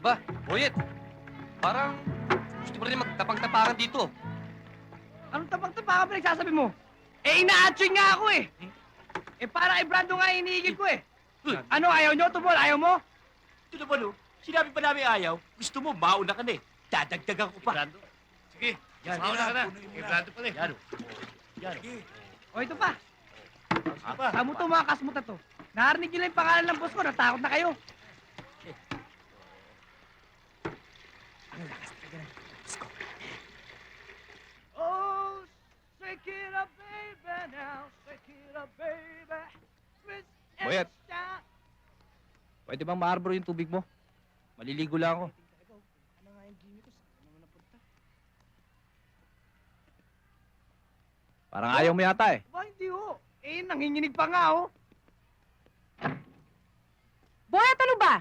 Ba, Boyet, parang gusto mo rin magtapang-tapangan dito. Anong tapang-tapangan pinagsasabi mo? Eh, ina-atching nga ako eh! Eh, para kay Brando nga iniigil ko eh! Ano, ayaw nyo? Tubol, ayaw mo? Ito naman, oh. Sinabi pa namin ayaw. Gusto mo, mauna ka na eh. Dadagdagan ko pa. Brando. Sige, Yan, mauna ka na. punuin mo Kay na. Brando pala eh. Yan, oh. Yan, oh. O, ito pa. Pa. Tamo to mga kasmuta to. Narinig nyo lang yung pangalan ng boss ko, natakot na kayo. Oh, shake it up, baby, now. Shake it up, baby. Twist and Boyet. shout. Pwede bang maarbor yung tubig mo? Maliligo lang ako. Ano nga yung Jimmy ko? Saan naman napunta? Parang ayaw mo yata eh. Ba, hindi ho. Eh, nanginginig pa nga, oh. Boyet, ano ba?